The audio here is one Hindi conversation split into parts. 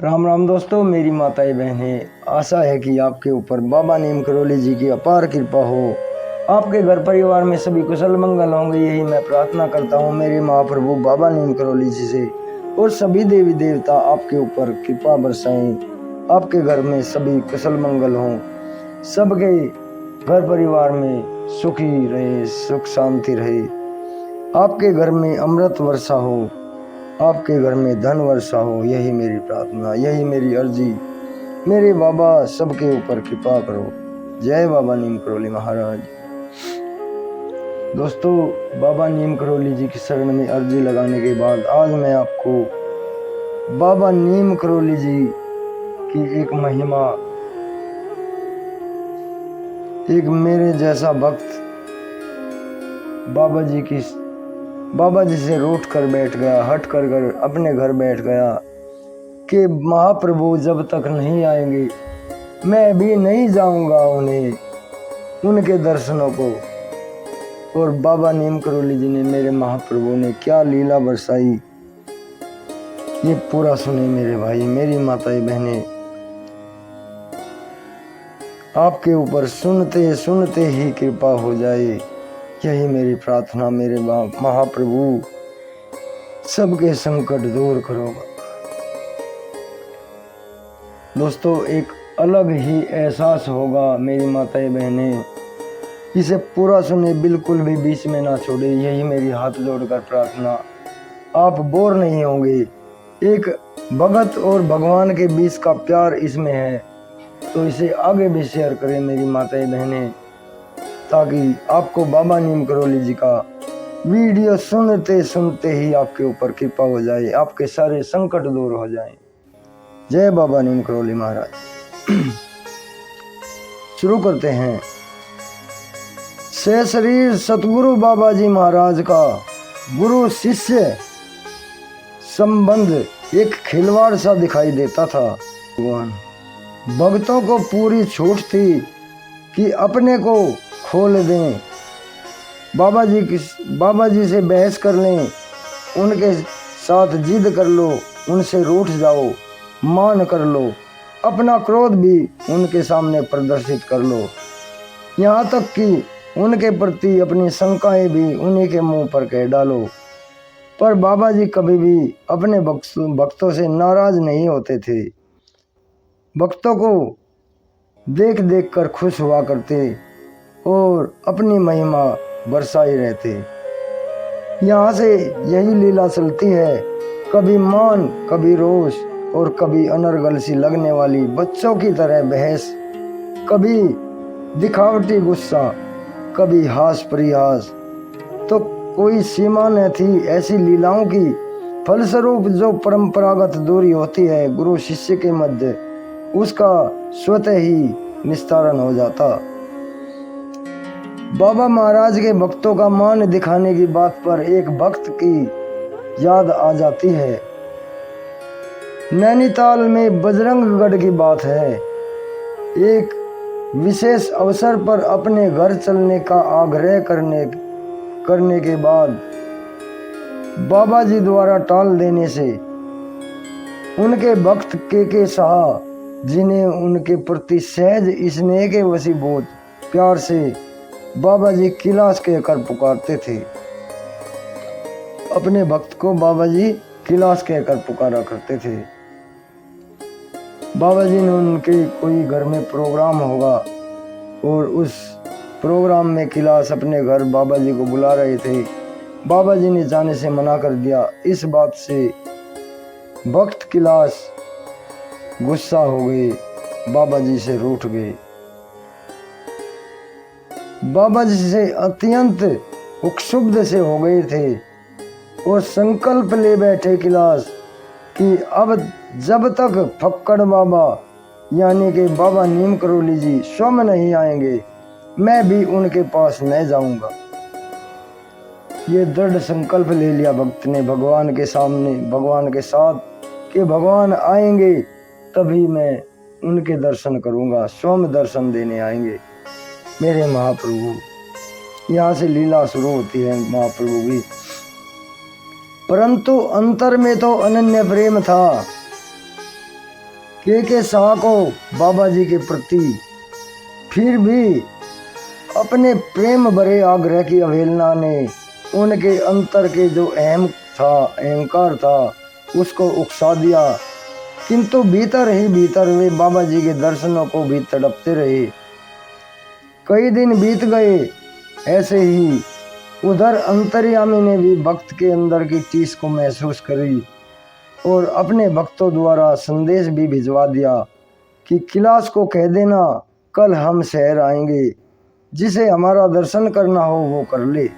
राम राम दोस्तों, मेरी माताएं बहनें, आशा है कि आपके ऊपर बाबा नीम करोली जी की अपार कृपा हो। आपके घर परिवार में सभी कुशल मंगल होंगे, यही मैं प्रार्थना करता हूँ मेरे महाप्रभु बाबा नीम करोली जी से। और सभी देवी देवता आपके ऊपर कृपा बरसाएं, आपके घर में सभी कुशल मंगल हों, सबके घर परिवार में सुखी रहे, सुख शांति रहे, आपके घर में अमृत वर्षा हो, आपके घर में धन वर्षा हो। यही मेरी प्रार्थना, यही मेरी अर्जी। मेरे बाबा सबके ऊपर कृपा करो। जय बाबा नीम करोली महाराज। दोस्तों, बाबा नीम करोली जी की शरण में अर्जी लगाने के बाद आज मैं आपको बाबा नीम करोली जी की एक महिमा, एक मेरे जैसा भक्त बाबा जी से रूठ कर बैठ गया, हट कर अपने घर बैठ गया कि महाप्रभु जब तक नहीं आएंगे मैं भी नहीं जाऊंगा उनके दर्शनों को। और बाबा नीम करोली जी ने, मेरे महाप्रभु ने क्या लीला बरसाई, ये पूरा सुने मेरे भाई, मेरी माताएं बहनें। आपके ऊपर सुनते सुनते ही कृपा हो जाए, यही मेरी प्रार्थना। मेरे महाप्रभु सबके संकट दूर करो। दोस्तों, एक अलग ही एहसास होगा मेरी माताएं बहनें, इसे पूरा सुने, बिल्कुल भी बीच में ना छोड़े, यही मेरी हाथ जोड़कर प्रार्थना। आप बोर नहीं होंगे। एक भगत और भगवान के बीच का प्यार इसमें है, तो इसे आगे भी शेयर करें मेरी माताएं बहनें, ताकि आपको बाबा नीम करोली जी का वीडियो सुनते सुनते ही आपके ऊपर कृपा हो जाए, आपके सारे संकट दूर हो जाएं। जय बाबा नीम करोली महाराज। शुरू करते हैं। से शरीर सतगुरु बाबा जी महाराज का गुरु शिष्य संबंध एक खिलवाड़ सा दिखाई देता था। भक्तों को पूरी छूट थी कि अपने को खोल दें, बाबा जी से बहस कर लें, उनके साथ जिद कर लो, उनसे रूठ जाओ, मान कर लो, अपना क्रोध भी उनके सामने प्रदर्शित कर लो, यहाँ तक कि उनके प्रति अपनी शंकाएं भी उन्हीं के मुंह पर कह डालो। पर बाबा जी कभी भी अपने भक्तों से नाराज नहीं होते थे। भक्तों को देख देख कर खुश हुआ करते और अपनी महिमा बरसाए रहते। यहाँ से यही लीला चलती है, कभी मान, कभी रोष और कभी अनर्गल सी लगने वाली बच्चों की तरह बहस, कभी दिखावटी गुस्सा, कभी हास परिहास, तो कोई सीमा न थी ऐसी लीलाओं की। फलस्वरूप जो परंपरागत दूरी होती है गुरु शिष्य के मध्य, उसका स्वतः ही निस्तारण हो जाता। बाबा महाराज के भक्तों का मान दिखाने की बात पर एक भक्त की याद आ जाती है। नैनीताल में बजरंगगढ़ की बात है। एक विशेष अवसर पर अपने घर चलने का आग्रह करने के बाद बाबा जी द्वारा टाल देने से उनके भक्त के शाह, जिन्हें उनके प्रति सहज स्नेह के वशीभूत प्यार से बाबा जी किलास कहकर पुकारते थे। अपने भक्त को बाबा जी किलास कहकर पुकारा करते थे। बाबा जी ने उनके कोई घर में प्रोग्राम होगा और उस प्रोग्राम में किलास अपने घर बाबा जी को बुला रहे थे। बाबा जी ने जाने से मना कर दिया। इस बात से भक्त किलास गुस्सा हो गए, बाबा जी से रूठ गए। बाबा जी से अत्यंत क्षुब्ध से हो गए थे और संकल्प ले बैठे किलास कि अब जब तक फक्कड़ बाबा यानी कि बाबा नीम करोली जी स्वयं नहीं आएंगे, मैं भी उनके पास न जाऊंगा। ये दृढ़ संकल्प ले लिया भक्त ने भगवान के सामने, भगवान के साथ, कि भगवान आएंगे तभी मैं उनके दर्शन करूंगा, स्वयं दर्शन देने आएंगे मेरे महाप्रभु। यहाँ से लीला शुरू होती है महाप्रभु की। परंतु अंतर में तो अनन्य प्रेम था। के शाह को बाबा जी के प्रति फिर भी अपने प्रेम भरे आग्रह की अवहेलना ने उनके अंतर के जो अहंकार था उसको उकसा दिया, किंतु भीतर ही भीतर वे बाबा जी के दर्शनों को भी तड़पते रहे। कई दिन बीत गए ऐसे ही। उधर अंतर्यामी ने भी भक्त के अंदर की टीस को महसूस करी और अपने भक्तों द्वारा संदेश भी भिजवा दिया कि किलास को कह देना कल हम शहर आएंगे, जिसे हमारा दर्शन करना हो वो कर ले।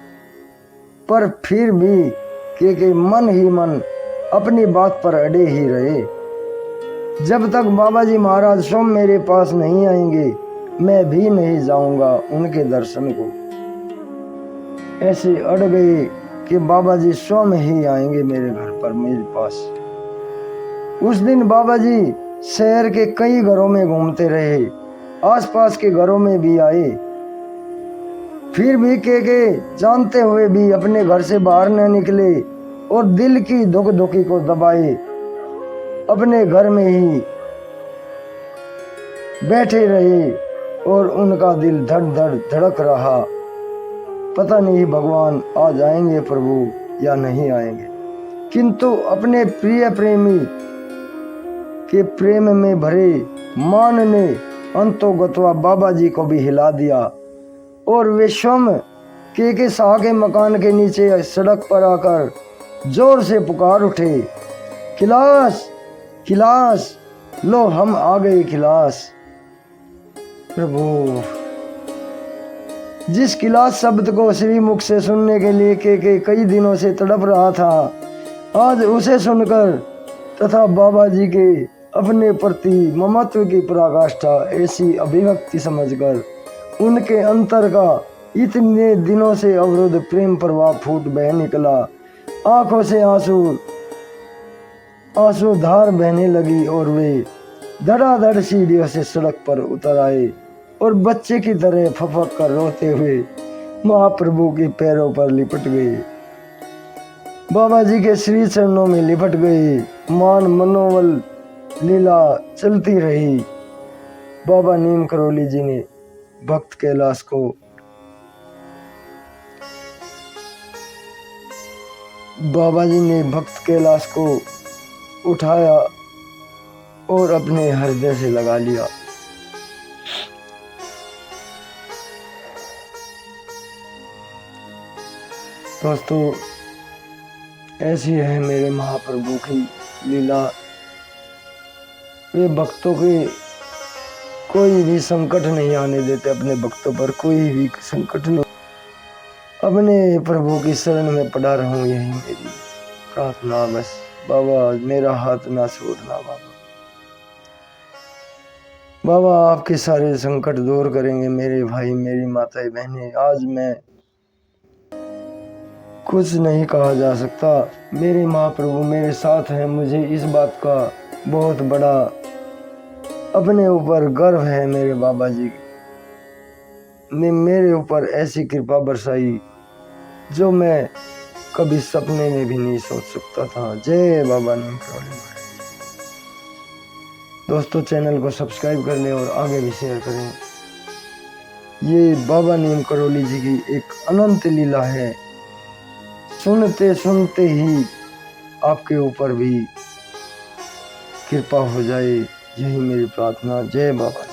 पर फिर भी के मन ही मन अपनी बात पर अड़े ही रहे। जब तक बाबा जी महाराज स्वयं मेरे पास नहीं आएंगे मैं भी नहीं जाऊंगा उनके दर्शन को। ऐसे अड़ गए कि बाबा जी स्वयं ही आएंगे मेरे घर पर, मेरे पास। उस दिन बाबा जी शहर के कई घरों में घूमते रहे, आसपास के घरों में भी आए। फिर भी के जानते हुए भी अपने घर से बाहर न निकले और दिल की दुख दुखी को दबाए अपने घर में ही बैठे रहे और उनका दिल धड़ धड़ धड़क रहा। पता नहीं भगवान आ जाएंगे प्रभु या नहीं आएंगे। किंतु अपने प्रिय प्रेमी के प्रेम में भरे मान ने अंतोगत्वा बाबा जी को भी हिला दिया और वे स्वयं के शाह के मकान के नीचे सड़क पर आकर जोर से पुकार उठे, खिलास खिलास, लो हम आ गए खिलास। प्रभु, जिस खिलास शब्द को श्रीमुख से सुनने के लिए के कई दिनों से तड़प रहा था, आज उसे सुनकर तथा बाबा जी के अपने प्रति ममत्व की पराकाष्ठा ऐसी अभिव्यक्ति समझकर उनके अंतर का इतने दिनों से अवरुद्ध प्रेम प्रवाह फूट बह निकला। आंखों से आंसू धार बहने लगी और वे धड़ाधड़ सीढ़ियों से सड़क पर उतर आए और बच्चे की तरह फपक कर रोते हुए महाप्रभु के पैरों पर लिपट गए, बाबा जी के श्री चरणों में लिपट गए। मान मनोवल लीला चलती रही। बाबा नीम करौली जी ने भक्त कैलाश को उठाया और अपने हृदय से लगा लिया। दोस्तों, ऐसी है मेरे महाप्रभु की लीला। वे भक्तों के कोई भी संकट नहीं आने देते, अपने भक्तों पर कोई भी संकट नहीं। अपने प्रभु की शरण में पड़ा रहूं, यही मेरी प्रार्थना। बस बाबा मेरा हाथ ना छोड़ना। बाबा आपके सारे संकट दूर करेंगे मेरे भाई, मेरी माताएं बहनें। आज मैं कुछ नहीं कहा जा सकता, मेरे महाप्रभु मेरे साथ हैं। मुझे इस बात का बहुत बड़ा अपने ऊपर गर्व है। मेरे बाबा जी ने मेरे ऊपर ऐसी कृपा बरसाई जो मैं कभी सपने में भी नहीं सोच सकता था। जय बाबा नीम करौली महाराज। दोस्तों, चैनल को सब्सक्राइब कर लें और आगे भी शेयर करें। ये बाबा नीम करौली जी की एक अनंत लीला है। सुनते सुनते ही आपके ऊपर भी कृपा हो जाए, यही मेरी प्रार्थना। जय बाबा।